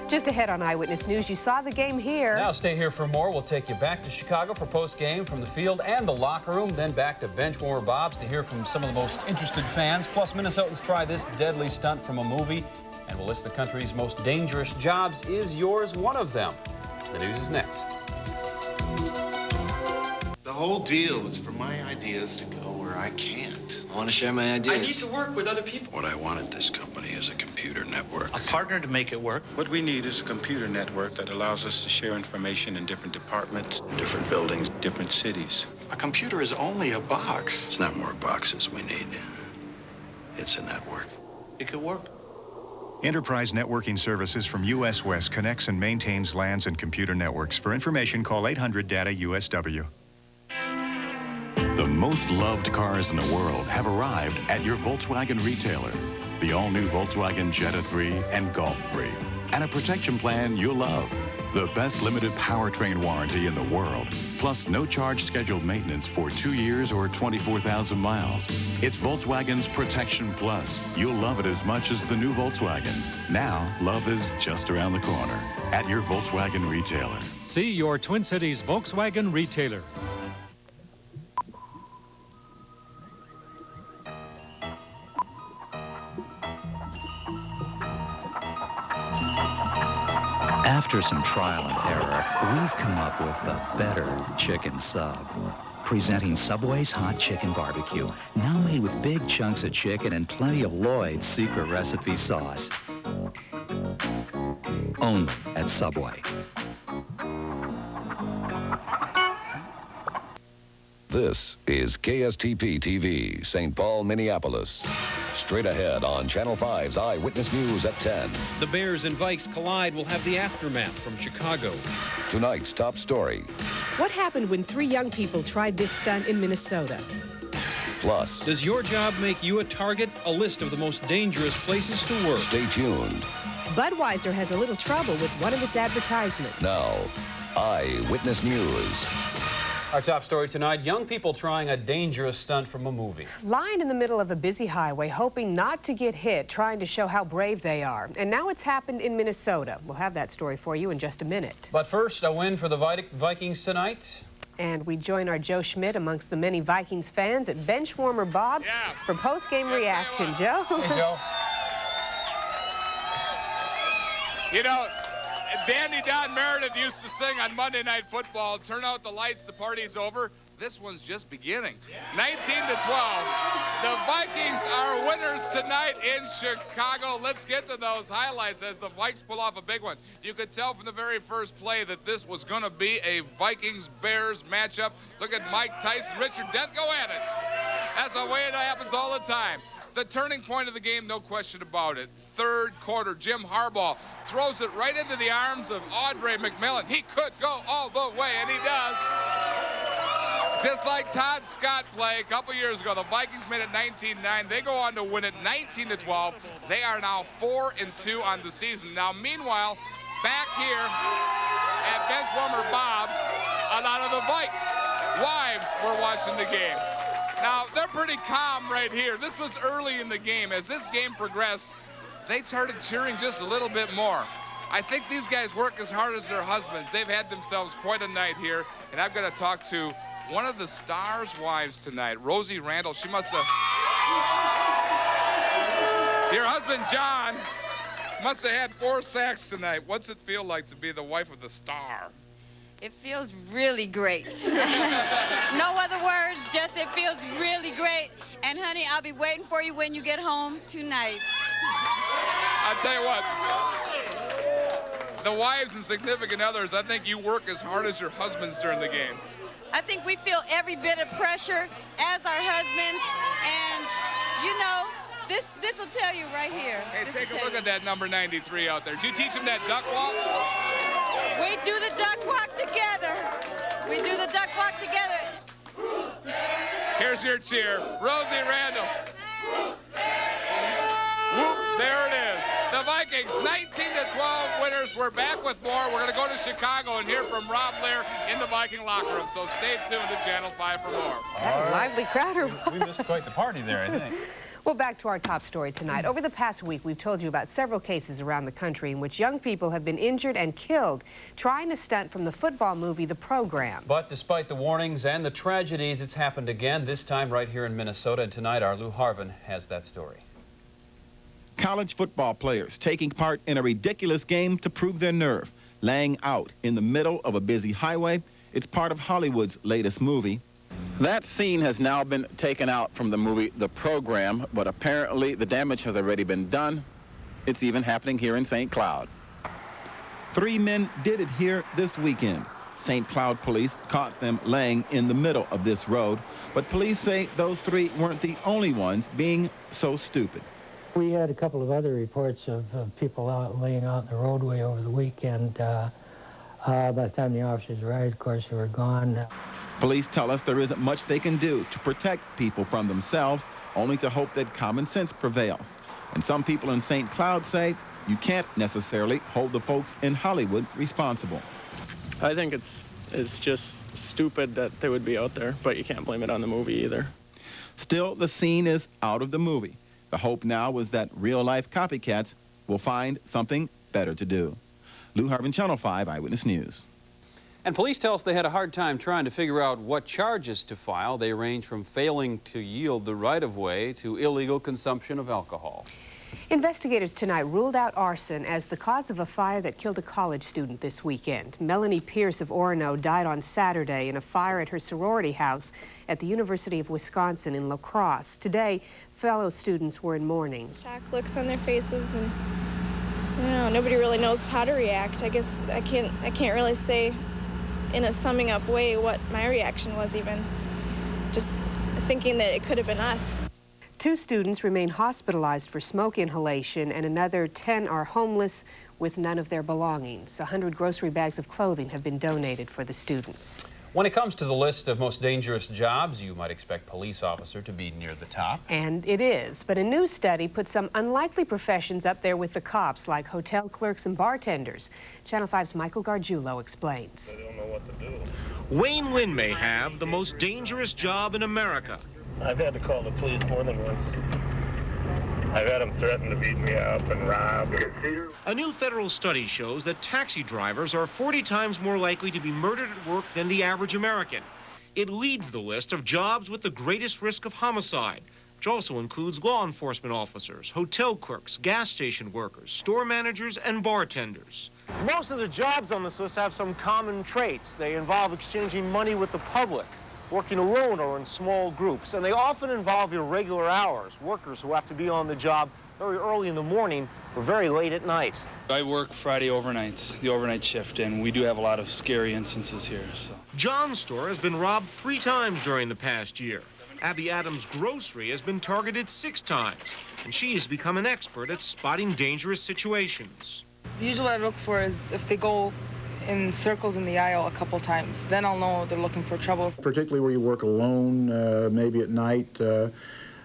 Just ahead on Eyewitness News, you saw the game here. Now stay here for more. We'll take you back to Chicago for post-game from the field and the locker room, then back to Benchwarmer Bob's to hear from some of the most interested fans. Plus, Minnesotans try this deadly stunt from a movie, and we'll list the country's most dangerous jobs. Is yours one of them? The news is next. The whole deal was for my ideas to go where I can't. I want to share my ideas. I need to work with other people. What I want at this company is a computer network. A partner to make it work. What we need is a computer network that allows us to share information in different departments, Different buildings. different cities. A computer is only a box. It's not more boxes we need. It's a network. It could work. Enterprise Networking Services from US West connects and maintains LANs and computer networks. For information, call 800-DATA-USW. The most loved cars in the world have arrived at your Volkswagen retailer. The all-new Volkswagen Jetta 3 and Golf 3. And a protection plan you'll love. The best limited powertrain warranty in the world. Plus no charge scheduled maintenance for 2 years or 24,000 miles. It's Volkswagen's Protection Plus. You'll love it as much as the new Volkswagens. Now, love is just around the corner at your Volkswagen retailer. See your Twin Cities Volkswagen retailer. After some trial and error, we've come up with a better chicken sub. Presenting Subway's Hot Chicken Barbecue, now made with big chunks of chicken and plenty of Lloyd's secret recipe sauce. Only at Subway. This is KSTP-TV, St. Paul, Minneapolis. Straight ahead on Channel 5's Eyewitness News at 10. The Bears and Vikes collide. We'll have the aftermath from Chicago. Tonight's top story. What happened when 3 young people tried this stunt in Minnesota? Plus, Does your job make you a target? A list of the most dangerous places to work. Stay tuned. Budweiser has a little trouble with one of its advertisements. Now, Eyewitness News. Our top story tonight, young people trying a dangerous stunt from a movie. Lying in the middle of a busy highway, hoping not to get hit, trying to show how brave they are. And now it's happened in Minnesota. We'll have that story for you in just a minute. But first, a win for the Vikings tonight. And we join our Joe Schmidt amongst the many Vikings fans at Benchwarmer Bob's for post-game reaction. Joe? Hey, Joe. You know, Dandy Don Meredith used to sing on Monday Night Football, turn out the lights, the party's over. This one's just beginning. 19-12. The Vikings are winners tonight in Chicago. Let's get to those highlights as the Vikes pull off a big one. You could tell from the very first play that this was going to be a Vikings-Bears matchup. Look at Mike Tyson, Richard Dent go at it. That's the way it happens all the time. The turning point of the game, no question about it. Third quarter, Jim Harbaugh throws it right into the arms of Audrey McMillan. He could go all the way, and he does. Just like Todd Scott play a couple years ago, the Vikings made it 19-9. They go on to win it 19-12. They are now 4-2 on the season. Now, meanwhile, back here at Benchwarmer Bob's, a lot of the Vikes wives were watching the game. Now, they're pretty calm right here. This was early in the game. As this game progressed, they started cheering just a little bit more. I think these guys work as hard as their husbands. They've had themselves quite a night here, and I've got to talk to one of the stars' wives tonight, Rosie Randall. She must have... Your husband, John, must have had 4 sacks tonight. What's it feel like to be the wife of the star? It feels really great. No other words, just it feels really great. And honey, I'll be waiting for you when you get home tonight. I'll tell you what, the wives and significant others, I think you work as hard as your husbands during the game. I think we feel every bit of pressure as our husbands. And, you know, this will tell you right here. Hey, take a look at that number 93 out there. Did you teach him that duck walk? We do the duck walk together. We do the duck walk together. Here's your cheer. Rosie Randall. Whoop, there it is. The Vikings, 19-12 winners. We're back with more. We're going to go to Chicago and hear from Rob Blair in the Viking locker room. So stay tuned to Channel 5 for more. Had a lively crowd or what? We missed quite the party there, I think. Well, back to our top story tonight. Over the past week, we've told you about several cases around the country in which young people have been injured and killed trying to stunt from the football movie The Program. But despite the warnings and the tragedies, it's happened again, this time right here in Minnesota. And tonight, our Lou Harvin has that story. College football players taking part in a ridiculous game to prove their nerve, laying out in the middle of a busy highway. It's part of Hollywood's latest movie. That scene has now been taken out from the movie The Program, but apparently the damage has already been done. It's even happening here in St. Cloud. 3 men did it here this weekend. St. Cloud police caught them laying in the middle of this road, but police say those 3 weren't the only ones being so stupid. We had a couple of other reports of people laying out in the roadway over the weekend. By the time the officers arrived, of course, they were gone. Police tell us there isn't much they can do to protect people from themselves, only to hope that common sense prevails. And some people in St. Cloud say you can't necessarily hold the folks in Hollywood responsible. I think it's just stupid that they would be out there, but you can't blame it on the movie either. Still, the scene is out of the movie. The hope now is that real-life copycats will find something better to do. Lou Harvin, Channel 5 Eyewitness News. And police tell us they had a hard time trying to figure out what charges to file. They range from failing to yield the right-of-way to illegal consumption of alcohol. Investigators tonight ruled out arson as the cause of a fire that killed a college student this weekend. Melanie Pierce of Orono died on Saturday in a fire at her sorority house at the University of Wisconsin in La Crosse. Today, fellow students were in mourning. Shocked looks on their faces, and I don't know, nobody really knows how to react. I guess I can't really say in a summing up way what my reaction was, even just thinking that it could have been us. 2 students remain hospitalized for smoke inhalation, and another 10 are homeless with none of their belongings. 100 grocery bags of clothing have been donated for the students. When it comes to the list of most dangerous jobs, you might expect police officer to be near the top. And it is, but a new study put some unlikely professions up there with the cops, like hotel clerks and bartenders. Channel 5's Michael Gargiulo explains. They don't know what to do. Wayne Lynn may have the most dangerous job in America. I've had to call the police more than once. I've had them threaten to beat me up and rob. A new federal study shows that taxi drivers are 40 times more likely to be murdered at work than the average American. It leads the list of jobs with the greatest risk of homicide, which also includes law enforcement officers, hotel clerks, gas station workers, store managers, and bartenders. Most of the jobs on this list have some common traits. They involve exchanging money with the public, working alone or in small groups, and they often involve irregular hours, workers who have to be on the job very early in the morning or very late at night. I work Friday overnights, the overnight shift, and we do have a lot of scary instances here. So. John's store has been robbed 3 times during the past year. Abby Adams' grocery has been targeted 6 times, and she has become an expert at spotting dangerous situations. Usually what I look for is if they go in circles in the aisle a couple times, then I'll know they're looking for trouble. Particularly where you work alone, maybe at night, you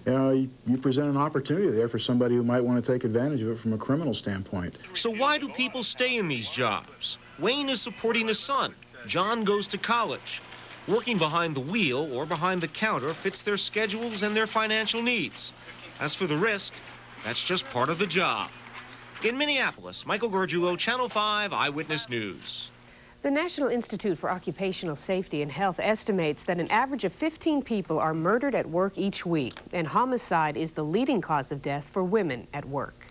know, you present an opportunity there for somebody who might want to take advantage of it from a criminal standpoint. So why do people stay in these jobs? Wayne is supporting his son. John goes to college. Working behind the wheel or behind the counter fits their schedules and their financial needs. As for the risk, that's just part of the job. In Minneapolis, Michael Gargiulo, Channel 5 Eyewitness News. The National Institute for Occupational Safety and Health estimates that an average of 15 people are murdered at work each week, and homicide is the leading cause of death for women at work.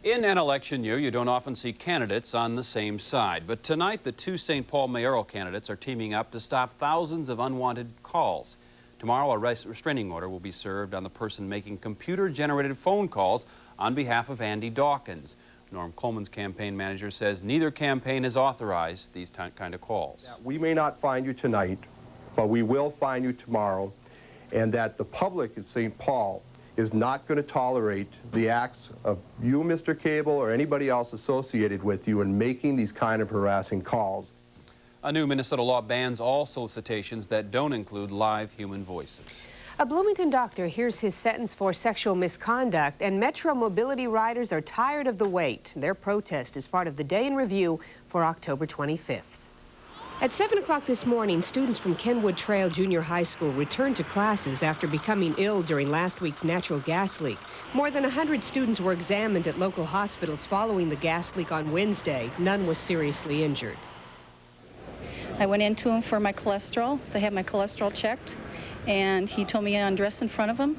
In an election year, you don't often see candidates on the same side, but tonight the 2 St. Paul mayoral candidates are teaming up to stop thousands of unwanted calls. Tomorrow, a restraining order will be served on the person making computer-generated phone calls on behalf of Andy Dawkins. Norm Coleman's campaign manager says neither campaign has authorized these kind of calls. We may not find you tonight, but we will find you tomorrow, and that the public in St. Paul is not going to tolerate the acts of you, Mr. Cable, or anybody else associated with you in making these kind of harassing calls. A new Minnesota law bans all solicitations that don't include live human voices. A Bloomington doctor hears his sentence for sexual misconduct, and Metro Mobility riders are tired of the wait. Their protest is part of the day in review for October 25th. At 7 o'clock this morning, students from Kenwood Trail Junior High School returned to classes after becoming ill during last week's natural gas leak. More than 100 students were examined at local hospitals following the gas leak on Wednesday. None was seriously injured. I went in to him for my cholesterol. They had my cholesterol checked, and he told me to undress in front of him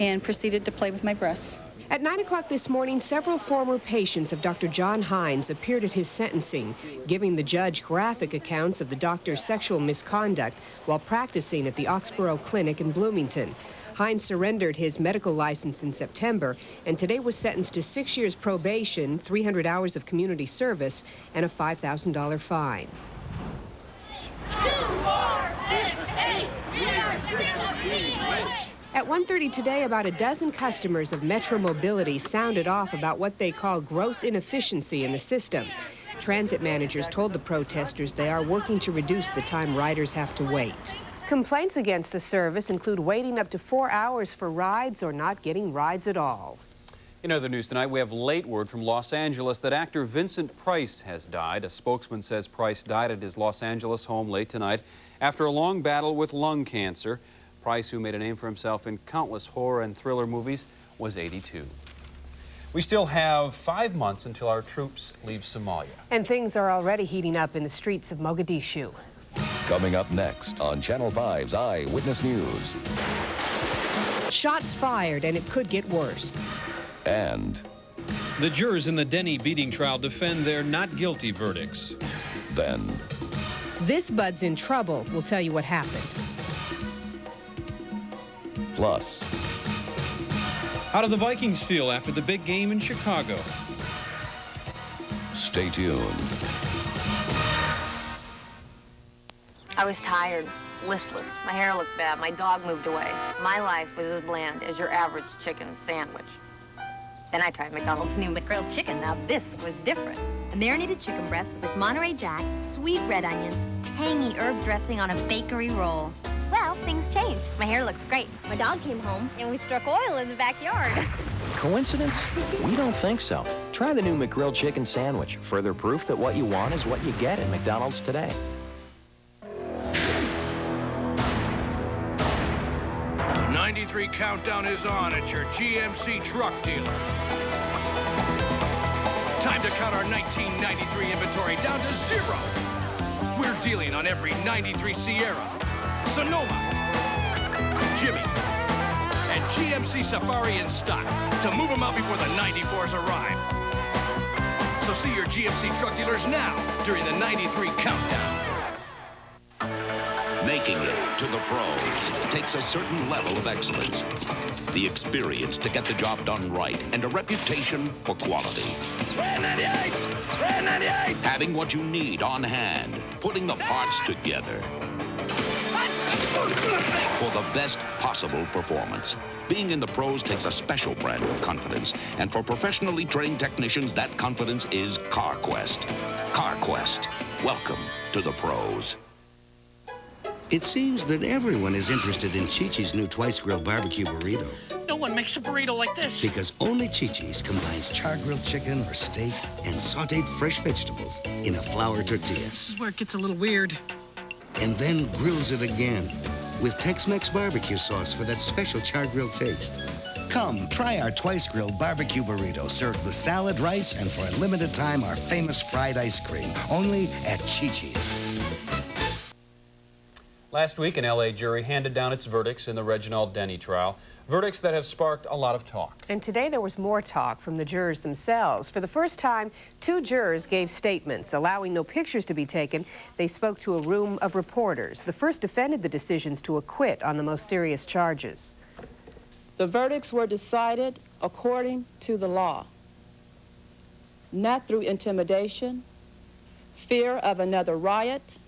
and proceeded to play with my breasts. At 9 o'clock this morning, several former patients of Dr. John Hines appeared at his sentencing, giving the judge graphic accounts of the doctor's sexual misconduct while practicing at the Oxborough Clinic in Bloomington. Hines surrendered his medical license in September and today was sentenced to 6 years probation, 300 hours of community service, and a $5,000 fine. 2, 4, 6, 8, we are still At 1:30 today, about a dozen customers of Metro Mobility sounded off about what they call gross inefficiency in the system. Transit managers told the protesters they are working to reduce the time riders have to wait. Complaints against the service include waiting up to 4 hours for rides or not getting rides at all. In other news tonight, we have late word from Los Angeles that actor Vincent Price has died. A spokesman says Price died at his Los Angeles home late tonight after a long battle with lung cancer. Price, who made a name for himself in countless horror and thriller movies, was 82. We still have 5 months until our troops leave Somalia. And things are already heating up in the streets of Mogadishu. Coming up next on Channel 5's Eyewitness News. Shots fired, and it could get worse. And the jurors in the Denny beating trial defend their not guilty verdicts. Then This bud's in trouble. We'll tell you what happened. plus, How do the Vikings feel after the big game in Chicago? stay tuned. I was tired, listless. My hair looked bad. My dog moved away. My life was as bland as your average chicken sandwich. Then I tried McDonald's new McGrilled chicken. Now this was different. A marinated chicken breast with Monterey Jack, sweet red onions, tangy herb dressing on a bakery roll. Well, things changed. My hair looks great. My dog came home, and we struck oil in the backyard. Coincidence? We don't think so. Try the new McGrilled chicken sandwich. Further proof that what you want is what you get at McDonald's today. The 93 countdown is on at your GMC truck dealer. Time to count our 1993 inventory down to 0. We're dealing on every 93 Sierra, Sonoma, Jimmy, and GMC Safari in stock to move them out before the 94s arrive. So see your GMC truck dealers now during the 93 countdown. Making it to the pros takes a certain level of excellence. The experience to get the job done right and a reputation for quality. Red 98! Red 98! Having what you need on hand, putting the parts together for the best possible performance. Being in the pros takes a special brand of confidence, and for professionally trained technicians, that confidence is CarQuest. CarQuest. Welcome to the pros. It seems that everyone is interested in Chi-Chi's new twice-grilled barbecue burrito. No one makes a burrito like this. Because only Chi-Chi's combines char-grilled chicken or steak and sautéed fresh vegetables in a flour tortilla. This is where it gets a little weird. And then grills it again with Tex-Mex barbecue sauce for that special char-grilled taste. Come, try our twice-grilled barbecue burrito served with salad, rice, and for a limited time, our famous fried ice cream. Only at Chi-Chi's. Last week, an L.A. jury handed down its verdicts in the Reginald Denny trial, verdicts that have sparked a lot of talk. And today there was more talk from the jurors themselves. For the first time, 2 jurors gave statements. Allowing no pictures to be taken, they spoke to a room of reporters. The first defended the decisions to acquit on the most serious charges. The verdicts were decided according to the law, not through intimidation, fear of another riot,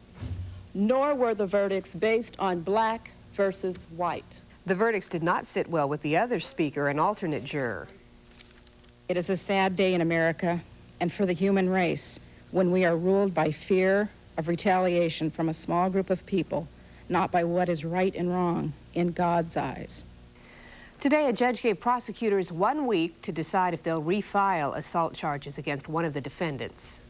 nor were the verdicts based on black versus white. The verdicts did not sit well with the other speaker, an alternate juror. It is a sad day in America and for the human race when we are ruled by fear of retaliation from a small group of people, not by what is right and wrong in God's eyes. Today, a judge gave prosecutors 1 week to decide if they'll refile assault charges against one of the defendants.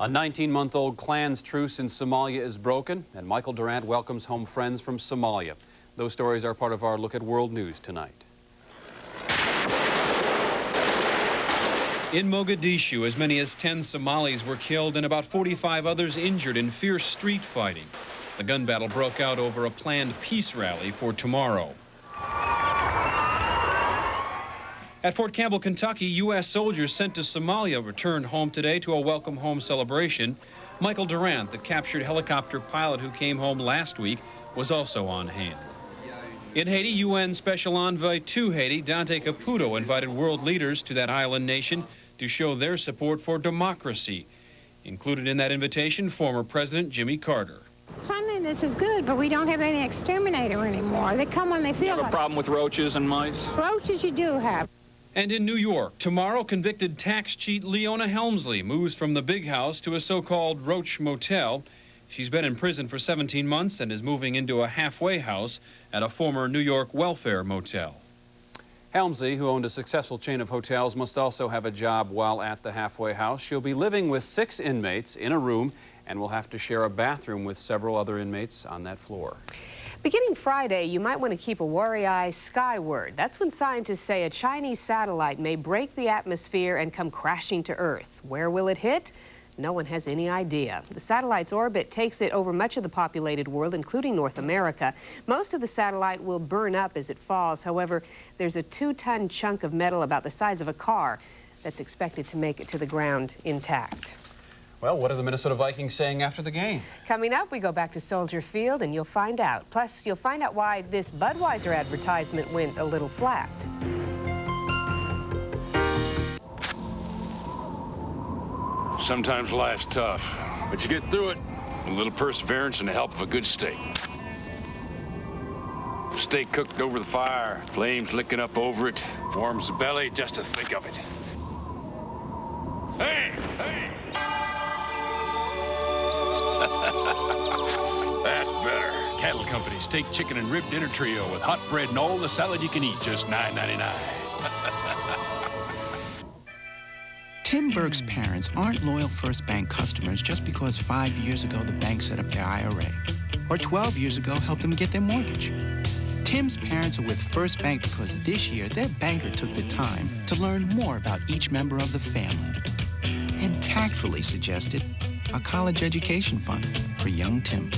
A 19-month-old clan's truce in Somalia is broken, and Michael Durant welcomes home friends from Somalia. Those stories are part of our look at world news tonight. In Mogadishu, as many as 10 Somalis were killed and about 45 others injured in fierce street fighting. The gun battle broke out over a planned peace rally for tomorrow. At Fort Campbell, Kentucky, U.S. soldiers sent to Somalia returned home today to a welcome home celebration. Michael Durant, the captured helicopter pilot who came home last week, was also on hand. In Haiti, UN Special Envoy to Haiti, Dante Caputo, invited world leaders to that island nation to show their support for democracy. Included in that invitation, former President Jimmy Carter. Cleanliness is good, but we don't have any exterminator anymore. They come when they feel You have a problem with roaches and mice? Roaches you do have. And in New York, tomorrow, convicted tax cheat Leona Helmsley moves from the big house to a so-called Roach Motel. She's been in prison for 17 months and is moving into a halfway house at a former New York welfare motel. Helmsley, who owned a successful chain of hotels, must also have a job while at the halfway house. She'll be living with 6 inmates in a room and will have to share a bathroom with several other inmates on that floor. Beginning Friday, you might want to keep a wary eye skyward. That's when scientists say a Chinese satellite may break the atmosphere and come crashing to Earth. Where will it hit? No one has any idea. The satellite's orbit takes it over much of the populated world, including North America. Most of the satellite will burn up as it falls. However, there's a 2-ton chunk of metal about the size of a car that's expected to make it to the ground intact. Well, what are the Minnesota Vikings saying after the game? Coming up, we go back to Soldier Field and you'll find out. Plus, you'll find out why this Budweiser advertisement went a little flat. Sometimes life's tough, but you get through it with a little perseverance and the help of a good steak. Steak cooked over the fire, flames licking up over it, warms the belly just to think of it. Hey! Hey! That's better. Cattle Company steak, chicken, and rib dinner trio with hot bread and all the salad you can eat, just $9.99. Tim Burke's parents aren't loyal First Bank customers just because 5 years ago the bank set up their IRA, or 12 years ago helped them get their mortgage. Tim's parents are with First Bank because this year their banker took the time to learn more about each member of the family and tactfully suggested a college education fund for young Tim.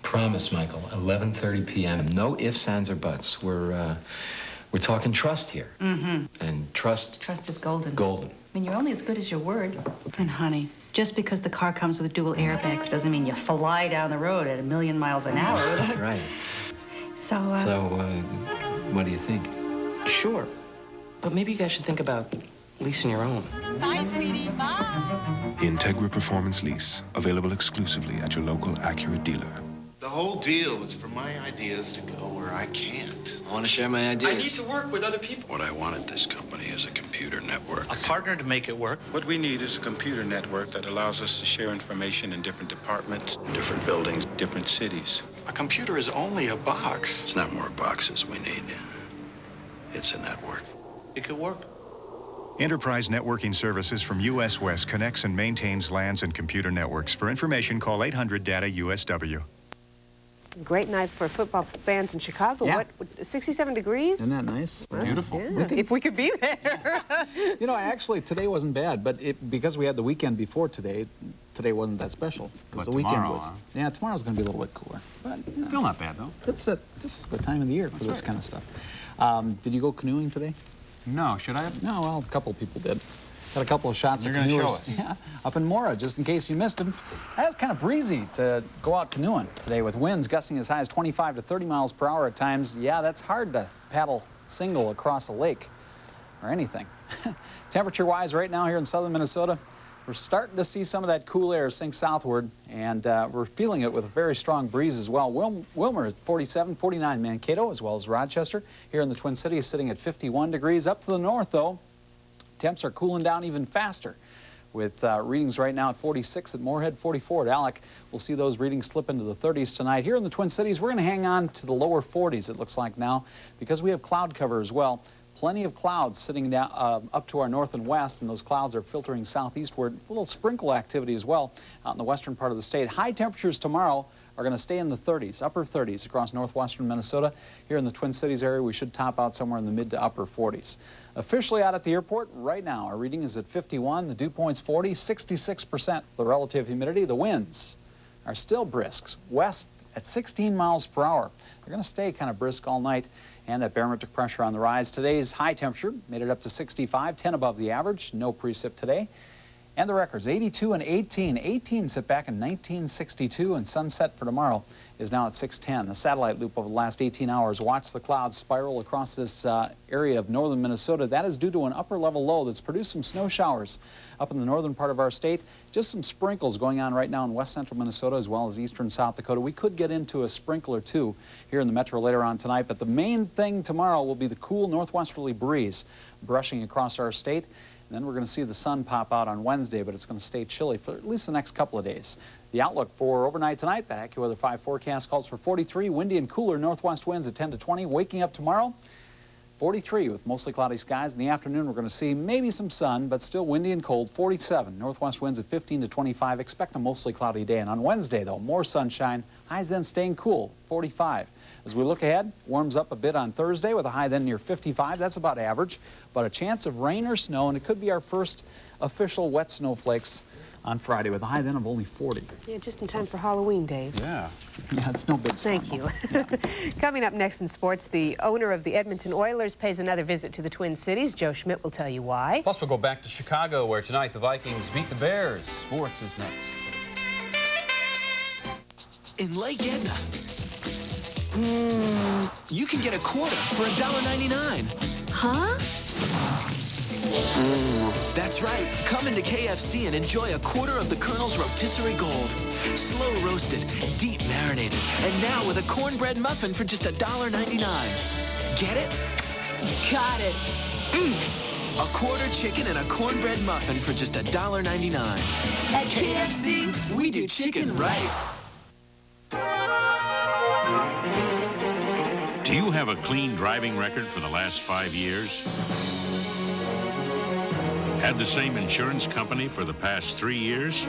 Promise, Michael, 11:30 p.m. No ifs, ands, or buts. We're talking trust here. Mm-hmm. And trust... Trust is golden. Golden. I mean, you're only as good as your word. And honey, just because the car comes with dual airbags doesn't mean you fly down the road at 1,000,000 miles an hour. Right. So, what do you think? Sure. But maybe you guys should think about leasing your own. Bye, sweetie. Bye. Integra Performance Lease, available exclusively at your local Acura dealer. The whole deal was for my ideas to go where I can't. I want to share my ideas. I need to work with other people. What I want at this company is a computer network. A partner to make it work. What we need is a computer network that allows us to share information in different departments, Different buildings. different cities. A computer is only a box. It's not more boxes we need. It's a network. It could work. Enterprise Networking Services from US West connects and maintains LANs and computer networks. For information, call 800-DATA-USW. Great night for football fans in Chicago. Yeah. What, 67 degrees? Isn't that nice? Well, Beautiful. Yeah, if we could be there. You know, actually, today wasn't bad, but because we had the weekend before today wasn't that special. But the weekend tomorrow, was. huh? Yeah, tomorrow's going to be a little bit cooler. But Still not bad, though. this is the time of the year for this kind of stuff. Did you go canoeing today? No, should I have? No, well, a couple of people did. Got a couple of shots You're of gonna canoers. show us. Yeah, up in Mora, just in case you missed them. It was kind of breezy to go out canoeing today with winds gusting as high as 25 to 30 miles per hour at times. Yeah, that's hard to paddle single across a lake or anything. Temperature-wise, right now here in southern Minnesota, we're starting to see some of that cool air sink southward, and we're feeling it with a very strong breeze as well. Wilmer is 47, 49 Mankato, as well as Rochester. Here in the Twin Cities, sitting at 51 degrees. Up to the north, though, temps are cooling down even faster. with readings right now at 46 at Moorhead, 44 at Alec. We'll see those readings slip into the 30s tonight. Here in the Twin Cities, we're going to hang on to the lower 40s, it looks like now, because we have cloud cover as well. Plenty of clouds sitting down up to our north and west, and those clouds are filtering southeastward. A little sprinkle activity as well out in the western part of the state. High temperatures tomorrow are going to stay in the 30s, upper 30s across northwestern Minnesota. Here in the Twin Cities area, we should top out somewhere in the mid to upper 40s. Officially out at the airport right now, our reading is at 51, the dew point's 40, 66% the relative humidity. The winds are still brisk, west at 16 miles per hour. They're going to stay kind of brisk all night, and that barometric pressure on the rise. Today's high temperature made it up to 65, 10 above the average, no precip today. And the records, 82 and 18. 18 set back in 1962, and sunset for tomorrow is now at 6:10. The satellite loop over the last 18 hours. Watch the clouds spiral across this area of northern Minnesota. That is due to an upper level low that's produced some snow showers up in the northern part of our state. Just some sprinkles going on right now in west central Minnesota as well as eastern South Dakota. We could get into a sprinkle or two here in the metro later on tonight, but the main thing tomorrow will be the cool northwesterly breeze brushing across our state. And then we're going to see the sun pop out on Wednesday, but it's going to stay chilly for at least the next couple of days. The outlook for overnight tonight, that AccuWeather 5 forecast calls for 43, windy and cooler northwest winds at 10 to 20. Waking up tomorrow, 43 with mostly cloudy skies. In the afternoon, we're going to see maybe some sun, but still windy and cold. 47, northwest winds at 15 to 25. Expect a mostly cloudy day. And on Wednesday, though, more sunshine. Highs then staying cool, 45. As we look ahead, warms up a bit on Thursday with a high then near 55. That's about average, but a chance of rain or snow, and it could be our first official wet snowflakes on Friday with a high then of only 40. Yeah, just in time for Halloween, Dave. Yeah, it's no big storm. Thank you. Coming up next in sports, the owner of the Edmonton Oilers pays another visit to the Twin Cities. Joe Schmidt will tell you why. Plus, we'll go back to Chicago, where tonight the Vikings beat the Bears. Sports is next. In Lake Edna, you can get a quarter for $1.99. Huh? That's right. Come into KFC and enjoy a quarter of the Colonel's rotisserie gold. Slow roasted, deep marinated, and now with a cornbread muffin for just $1.99. Get it? Got it. A quarter chicken and a cornbread muffin for just $1.99. At KFC, we do chicken right. Do you have a clean driving record for the last 5 years? Had the same insurance company for the past 3 years?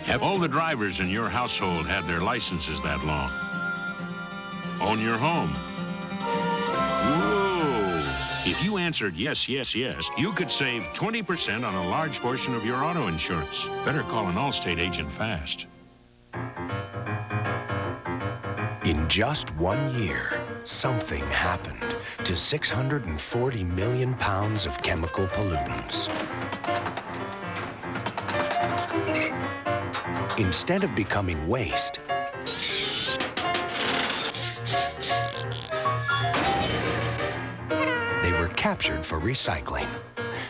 Have all the drivers in your household had their licenses that long? Own your home? Whoa! If you answered yes, yes, yes, you could save 20% on a large portion of your auto insurance. Better call an Allstate agent fast. In just 1 year, something happened to 640 million pounds of chemical pollutants. Instead of becoming waste, they were captured for recycling.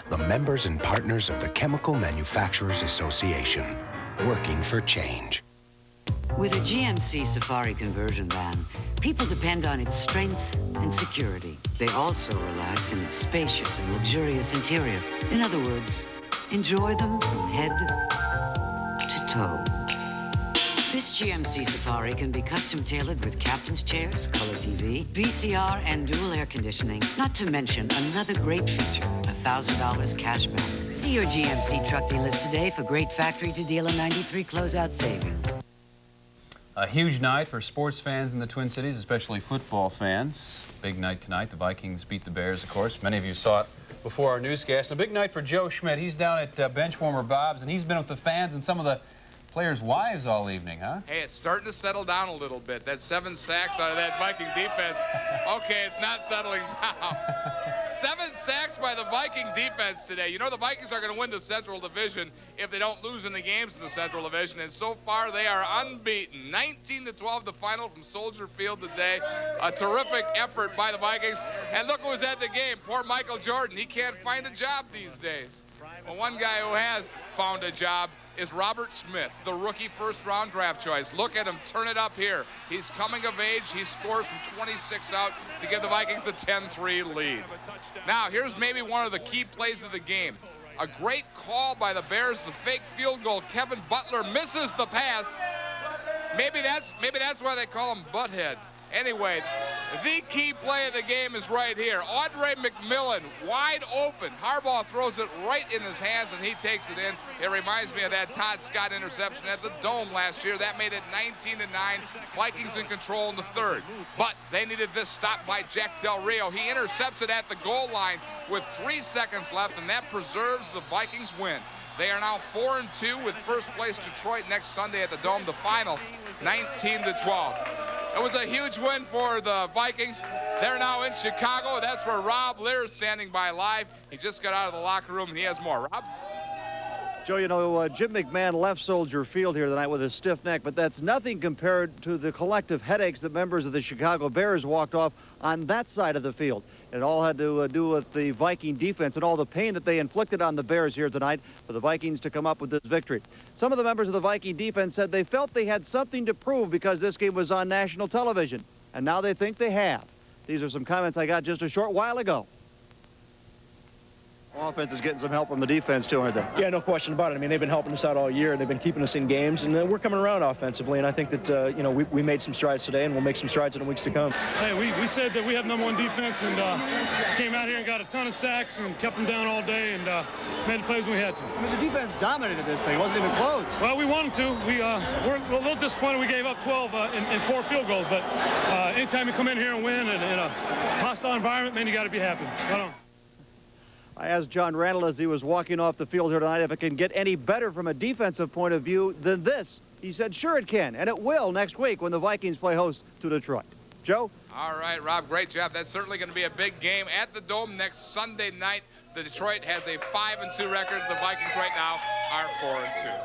The members and partners of the Chemical Manufacturers Association, working for change. With a GMC Safari conversion van, people depend on its strength and security. They also relax in its spacious and luxurious interior. In other words, enjoy them from head to toe. This GMC Safari can be custom tailored with captain's chairs, color TV, VCR, and dual air conditioning. Not to mention another great feature, $1,000 cash back. See your GMC truck dealers today for great factory to dealer 93 closeout savings. A huge night for sports fans in the Twin Cities, especially football fans. Big night tonight. The Vikings beat the Bears, of course. Many of you saw it before our newscast. And a big night for Joe Schmidt. He's down at Benchwarmer Bob's, and he's been with the fans and some of the players' wives all evening, huh? Hey, it's starting to settle down a little bit. That 7 sacks out of that Viking defense. Okay, it's not settling down. 7 sacks by the Viking defense today. You know the Vikings are going to win the Central Division if they don't lose in the games in the Central Division, and so far they are unbeaten. 19-12 the final from Soldier Field today. A terrific effort by the Vikings. And look who was at the game. Poor Michael Jordan. He can't find a job these days. Well, one guy who has found a job is Robert Smith, the rookie first-round draft choice. Look at him turn it up here. He's coming of age. He scores from 26 out to give the Vikings a 10-3 lead. Now, here's maybe one of the key plays of the game. A great call by the Bears, the fake field goal. Kevin Butler misses the pass. Maybe that's why they call him Butthead. Anyway, the key play of the game is right here. Andre McMillan, wide open. Harbaugh throws it right in his hands, and he takes it in. It reminds me of that Todd Scott interception at the Dome last year. That made it 19-9. Vikings in control in the third. But they needed this stop by Jack Del Rio. He intercepts it at the goal line with 3 seconds left, and that preserves the Vikings win. They are now 4-2 with first place Detroit next Sunday at the Dome. The final, 19-12. It was a huge win for the Vikings. They're now in Chicago. That's where Rob Lear is standing by live. He just got out of the locker room, and he has more. Rob? Joe, you know, Jim McMahon left Soldier Field here tonight with a stiff neck, but that's nothing compared to the collective headaches that members of the Chicago Bears walked off on that side of the field. It all had to do with the Viking defense and all the pain that they inflicted on the Bears here tonight for the Vikings to come up with this victory. Some of the members of the Viking defense said they felt they had something to prove because this game was on national television, and now they think they have. These are some comments I got just a short while ago. Offense is getting some help from the defense, too, aren't they? Yeah, no question about it. I mean, they've been helping us out all year, and they've been keeping us in games, and we're coming around offensively, and I think that, you know, we made some strides today, and we'll make some strides in the weeks to come. Hey, we said that we have #1 defense, and came out here and got a ton of sacks and kept them down all day and made the plays when we had to. I mean, the defense dominated this thing. It wasn't even close. Well, we wanted to. We're a little disappointed we gave up 12 in 4 field goals, but anytime you come in here and win in a hostile environment, man, you got to be happy. Right on. I asked John Randall as he was walking off the field here tonight if it can get any better from a defensive point of view than this. He said, sure it can, and it will next week when the Vikings play host to Detroit. Joe? All right, Rob, great job. That's certainly going to be a big game at the Dome next Sunday night. The Detroit has a 5-2 record. The Vikings right now are 4-2.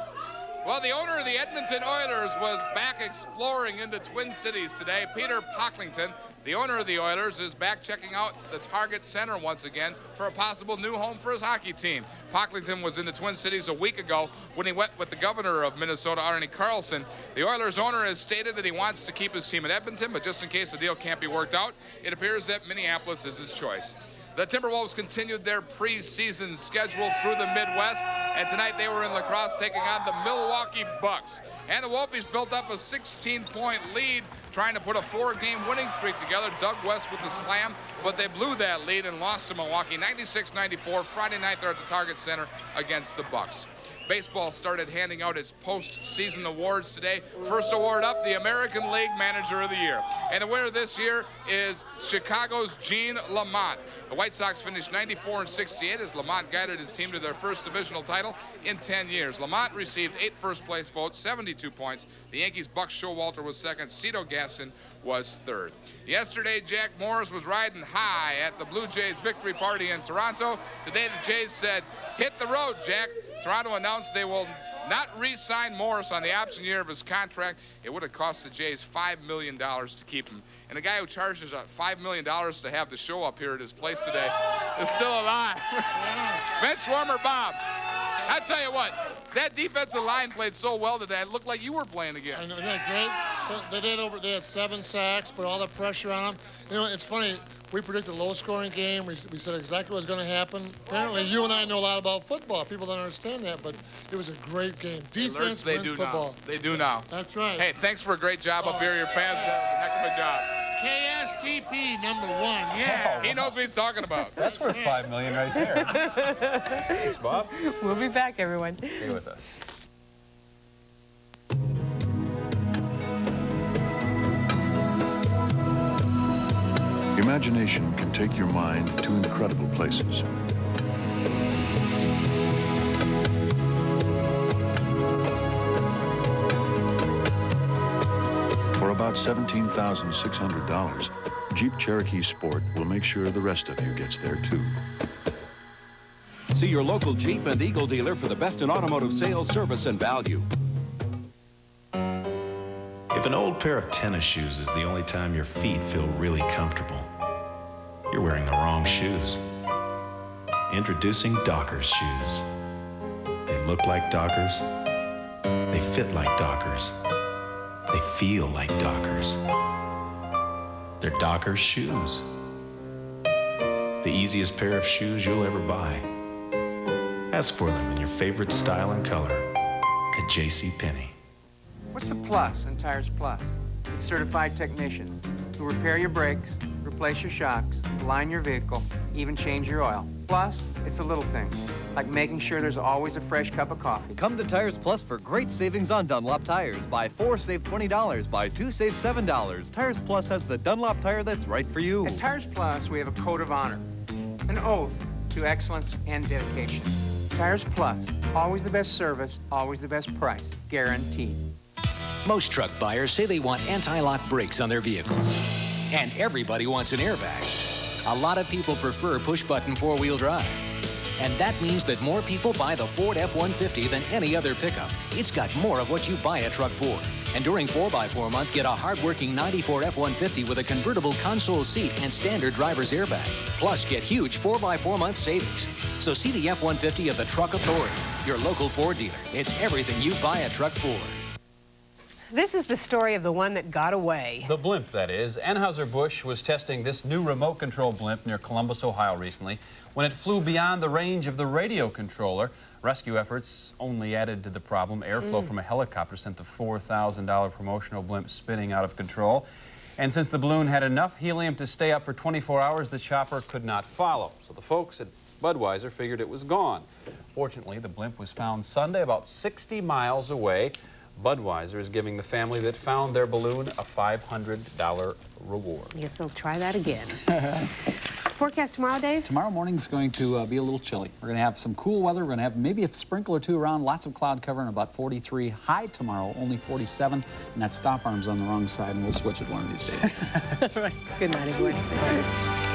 Well, the owner of the Edmonton Oilers was back exploring in the Twin Cities today. Peter Pocklington, the owner of the Oilers, is back checking out the Target Center once again for a possible new home for his hockey team. Pocklington was in the Twin Cities a week ago when he went with the governor of Minnesota, Arne Carlson. The Oilers owner has stated that he wants to keep his team in Edmonton, but just in case the deal can't be worked out, it appears that Minneapolis is his choice. The Timberwolves continued their preseason schedule through the Midwest, and tonight they were in lacrosse taking on the Milwaukee Bucks. And the Wolfies built up a 16-point lead, trying to put a 4-game winning streak together. Doug West with the slam, but they blew that lead and lost to Milwaukee 96-94 Friday night there at the Target Center against the Bucks. Baseball started handing out its postseason awards today. First award up, the American League Manager of the Year. And the winner this year is Chicago's Gene Lamont. The White Sox finished 94-68 as Lamont guided his team to their first divisional title in 10 years. Lamont received 8 first-place votes, 72 points. The Yankees' Buck Showalter was second. Cito Gaston was third. Yesterday, Jack Morris was riding high at the Blue Jays victory party in Toronto. Today, the Jays said, hit the road, Jack. Toronto announced they will not re-sign Morris on the option year of his contract. It would have cost the Jays $5 million to keep him. And the guy who charges $5 million to have the show up here at his place today is still alive. Bench warmer Bob. I tell you what, that defensive line played so well today, it looked like you were playing again. I know, they're great. They had 7 sacks, put all the pressure on them. You know, it's funny. We predicted a low-scoring game. We said exactly what was going to happen. Apparently, you and I know a lot about football. People don't understand that, but it was a great game. Defense wins football. They do now. That's right. Hey, thanks for a great job up here. Your fans did a heck of a job. KSTP #1. Yeah. He knows what he's talking about. That's worth $5 million right there. Thanks, Bob. We'll be back, everyone. Stay with us. Imagination can take your mind to incredible places. For about $17,600, Jeep Cherokee Sport will make sure the rest of you gets there too. See your local Jeep and Eagle dealer for the best in automotive sales, service, and value. If an old pair of tennis shoes is the only time your feet feel really comfortable, you're wearing the wrong shoes. Introducing Dockers shoes. They look like Dockers. They fit like Dockers. They feel like Dockers. They're Dockers shoes. The easiest pair of shoes you'll ever buy. Ask for them in your favorite style and color at JCPenney. What's the plus in Tires Plus? It's certified technicians who repair your brakes, replace your shocks, align your vehicle, even change your oil. Plus, it's the little things, like making sure there's always a fresh cup of coffee. Come to Tires Plus for great savings on Dunlop tires. Buy 4, save $20. Buy 2, save $7. Tires Plus has the Dunlop tire that's right for you. At Tires Plus, we have a code of honor, an oath to excellence and dedication. Tires Plus, always the best service, always the best price, guaranteed. Most truck buyers say they want anti-lock brakes on their vehicles. And everybody wants an airbag. A lot of people prefer push-button four-wheel drive. And that means that more people buy the Ford F-150 than any other pickup. It's got more of what you buy a truck for. And during 4x4 month, get a hard-working 94 F-150 with a convertible console seat and standard driver's airbag. Plus, get huge 4x4 month savings. So see the F-150 of the Truck Authority, your local Ford dealer. It's everything you buy a truck for. This is the story of the one that got away. The blimp, that is. Anheuser-Busch was testing this new remote control blimp near Columbus, Ohio recently. When it flew beyond the range of the radio controller, rescue efforts only added to the problem. Airflow from a helicopter sent the $4,000 promotional blimp spinning out of control. And since the balloon had enough helium to stay up for 24 hours, the chopper could not follow. So the folks at Budweiser figured it was gone. Fortunately, the blimp was found Sunday about 60 miles away. Budweiser is giving the family that found their balloon a $500 reward. I guess they'll try that again. Forecast tomorrow, Dave? Tomorrow morning's going to be a little chilly. We're going to have some cool weather. We're going to have maybe a sprinkle or two around, lots of cloud cover, and about 43. High tomorrow, only 47. And that stop arm's on the wrong side, and we'll switch it one of these days. Good night, everyone.